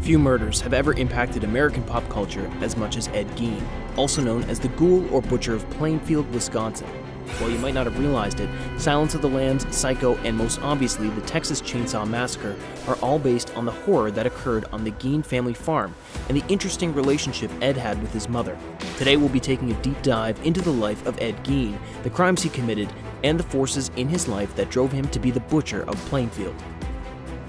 Few murders have ever impacted American pop culture as much as Ed Gein, also known as the Ghoul or Butcher of Plainfield, Wisconsin. While you might not have realized it, Silence of the Lambs, Psycho, and most obviously the Texas Chainsaw Massacre are all based on the horror that occurred on the Gein family farm and the interesting relationship Ed had with his mother. Today we'll be taking a deep dive into the life of Ed Gein, the crimes he committed, and the forces in his life that drove him to be the Butcher of Plainfield.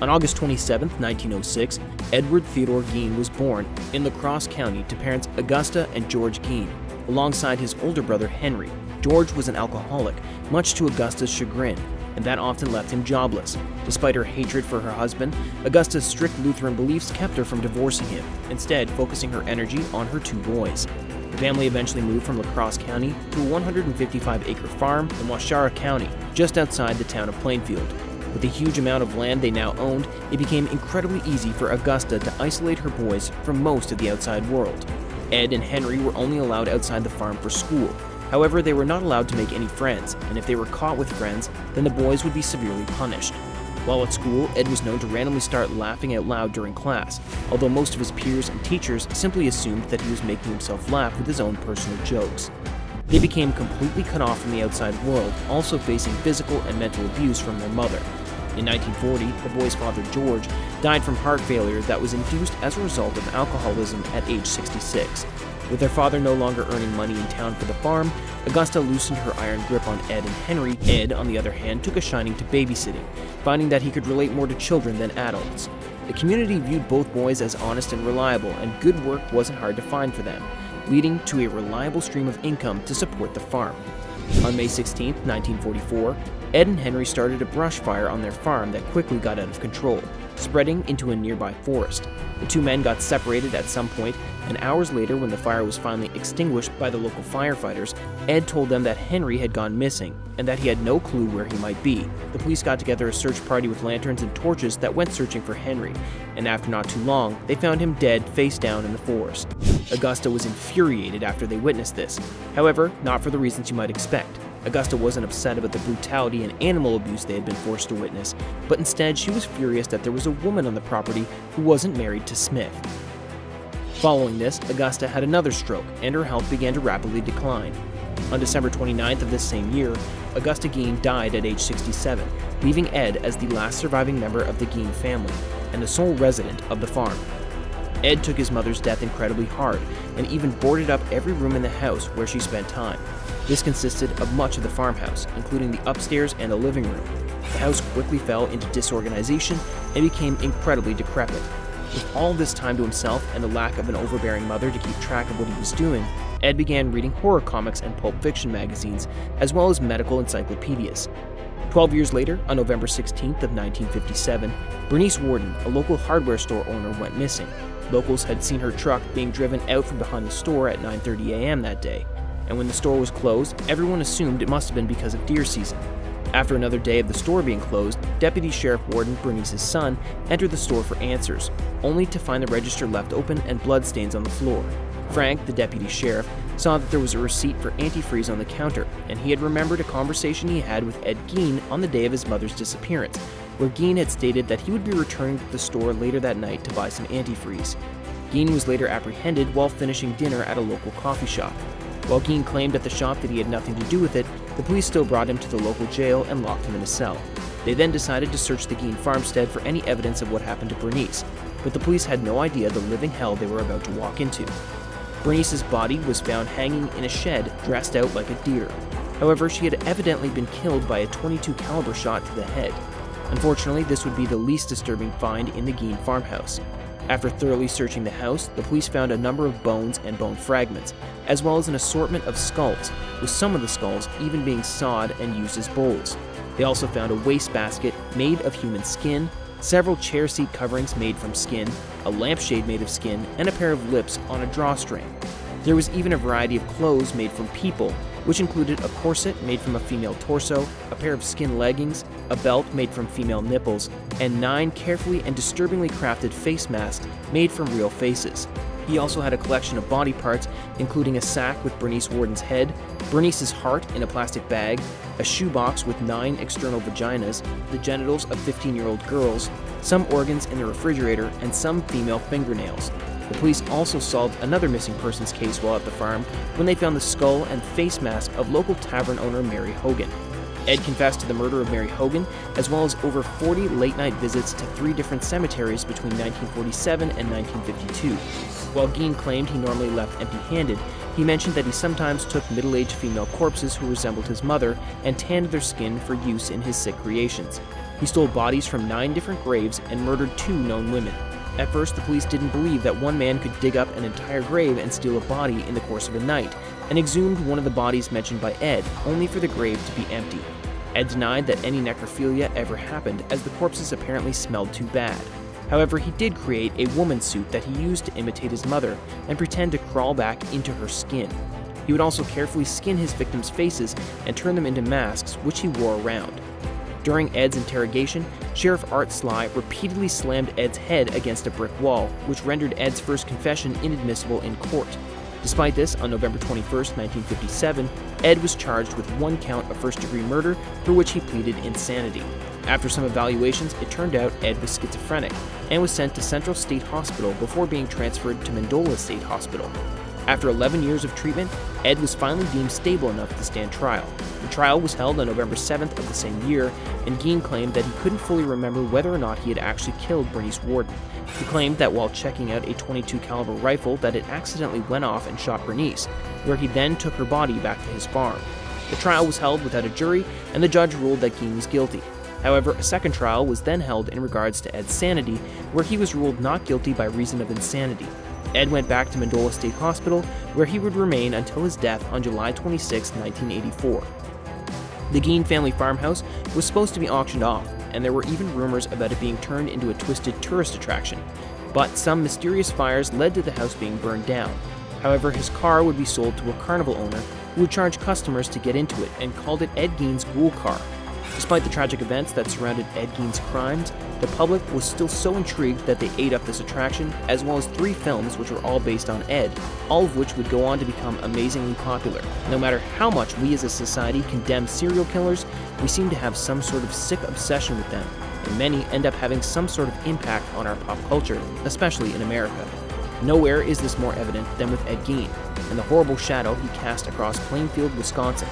On August 27, 1906, Edward Theodore Gein was born in La Crosse County to parents Augusta and George Gein, alongside his older brother Henry. George was an alcoholic, much to Augusta's chagrin, and that often left him jobless. Despite her hatred for her husband, Augusta's strict Lutheran beliefs kept her from divorcing him, instead focusing her energy on her two boys. The family eventually moved from La Crosse County to a 155-acre farm in Waushara County, just outside the town of Plainfield. With the huge amount of land they now owned, it became incredibly easy for Augusta to isolate her boys from most of the outside world. Ed and Henry were only allowed outside the farm for school. However, they were not allowed to make any friends, and if they were caught with friends, then the boys would be severely punished. While at school, Ed was known to randomly start laughing out loud during class, although most of his peers and teachers simply assumed that he was making himself laugh with his own personal jokes. They became completely cut off from the outside world, also facing physical and mental abuse from their mother. In 1940, the boy's father, George, died from heart failure that was induced as a result of alcoholism at age 66. With their father no longer earning money in town for the farm, Augusta loosened her iron grip on Ed and Henry. Ed, on the other hand, took a shining to babysitting, finding that he could relate more to children than adults. The community viewed both boys as honest and reliable, and good work wasn't hard to find for them, leading to a reliable stream of income to support the farm. On May 16, 1944, Ed and Henry started a brush fire on their farm that quickly got out of control, spreading into a nearby forest. The two men got separated at some point, and hours later, when the fire was finally extinguished by the local firefighters, Ed told them that Henry had gone missing and that he had no clue where he might be. The police got together a search party with lanterns and torches that went searching for Henry, and after not too long, they found him dead face down in the forest. Augusta was infuriated after they witnessed this. However, not for the reasons you might expect. Augusta wasn't upset about the brutality and animal abuse they had been forced to witness, but instead she was furious that there was a woman on the property who wasn't married to Smith. Following this, Augusta had another stroke, and her health began to rapidly decline. On December 29th of this same year, Augusta Gein died at age 67, leaving Ed as the last surviving member of the Gein family, and the sole resident of the farm. Ed took his mother's death incredibly hard, and even boarded up every room in the house where she spent time. This consisted of much of the farmhouse, including the upstairs and the living room. The house quickly fell into disorganization and became incredibly decrepit. With all this time to himself and the lack of an overbearing mother to keep track of what he was doing, Ed began reading horror comics and pulp fiction magazines, as well as medical encyclopedias. 12 years later, on November 16th of 1957, Bernice Warden, a local hardware store owner, went missing. Locals had seen her truck being driven out from behind the store at 9:30 a.m. that day, and when the store was closed, everyone assumed it must have been because of deer season. After another day of the store being closed, Deputy Sheriff Warden, Bernice's son, entered the store for answers, only to find the register left open and bloodstains on the floor. Frank, the deputy sheriff, saw that there was a receipt for antifreeze on the counter, and he had remembered a conversation he had with Ed Gein on the day of his mother's disappearance, where Gein had stated that he would be returning to the store later that night to buy some antifreeze. Gein was later apprehended while finishing dinner at a local coffee shop. While Gein claimed at the shop that he had nothing to do with it, the police still brought him to the local jail and locked him in a cell. They then decided to search the Gein farmstead for any evidence of what happened to Bernice, but the police had no idea the living hell they were about to walk into. Bernice's body was found hanging in a shed, dressed out like a deer. However, she had evidently been killed by a .22 caliber shot to the head. Unfortunately, this would be the least disturbing find in the Gein farmhouse. After thoroughly searching the house, the police found a number of bones and bone fragments, as well as an assortment of skulls, with some of the skulls even being sawed and used as bowls. They also found a wastebasket made of human skin, several chair seat coverings made from skin, a lampshade made of skin, and a pair of lips on a drawstring. There was even a variety of clothes made from people, which included a corset made from a female torso, a pair of skin leggings, a belt made from female nipples, and 9 carefully and disturbingly crafted face masks made from real faces. He also had a collection of body parts, including a sack with Bernice Warden's head, Bernice's heart in a plastic bag, a shoebox with 9 external vaginas, the genitals of 15-year-old girls, some organs in the refrigerator, and some female fingernails. The police also solved another missing persons case while at the farm when they found the skull and face mask of local tavern owner Mary Hogan. Ed confessed to the murder of Mary Hogan, as well as over 40 late-night visits to 3 different cemeteries between 1947 and 1952. While Gein claimed he normally left empty-handed, he mentioned that he sometimes took middle-aged female corpses who resembled his mother and tanned their skin for use in his sick creations. He stole bodies from 9 different graves and murdered 2 known women. At first, the police didn't believe that one man could dig up an entire grave and steal a body in the course of a night, and exhumed one of the bodies mentioned by Ed, only for the grave to be empty. Ed denied that any necrophilia ever happened, as the corpses apparently smelled too bad. However, he did create a woman's suit that he used to imitate his mother and pretend to crawl back into her skin. He would also carefully skin his victims' faces and turn them into masks, which he wore around. During Ed's interrogation, Sheriff Art Sly repeatedly slammed Ed's head against a brick wall, which rendered Ed's first confession inadmissible in court. Despite this, on November 21, 1957, Ed was charged with 1 count of first-degree murder, for which he pleaded insanity. After some evaluations, it turned out Ed was schizophrenic and was sent to Central State Hospital before being transferred to Mendola State Hospital. After 11 years of treatment, Ed was finally deemed stable enough to stand trial. The trial was held on November 7th of the same year, and Gein claimed that he couldn't fully remember whether or not he had actually killed Bernice Worden. He claimed that while checking out a .22 caliber rifle that it accidentally went off and shot Bernice, where he then took her body back to his farm. The trial was held without a jury, and the judge ruled that Gein was guilty. However, a second trial was then held in regards to Ed's sanity, where he was ruled not guilty by reason of insanity. Ed went back to Mendola State Hospital, where he would remain until his death on July 26, 1984. The Gein family farmhouse was supposed to be auctioned off, and there were even rumors about it being turned into a twisted tourist attraction. But some mysterious fires led to the house being burned down. However, his car would be sold to a carnival owner who would charge customers to get into it and called it Ed Gein's Ghoul Car. Despite the tragic events that surrounded Ed Gein's crimes, the public was still so intrigued that they ate up this attraction, as well as 3 films which were all based on Ed, all of which would go on to become amazingly popular. No matter how much we as a society condemn serial killers, we seem to have some sort of sick obsession with them, and many end up having some sort of impact on our pop culture, especially in America. Nowhere is this more evident than with Ed Gein, and the horrible shadow he cast across Plainfield, Wisconsin.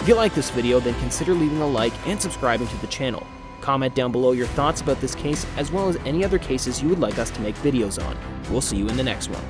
If you like this video, then consider leaving a like and subscribing to the channel. Comment down below your thoughts about this case, as well as any other cases you would like us to make videos on. We'll see you in the next one.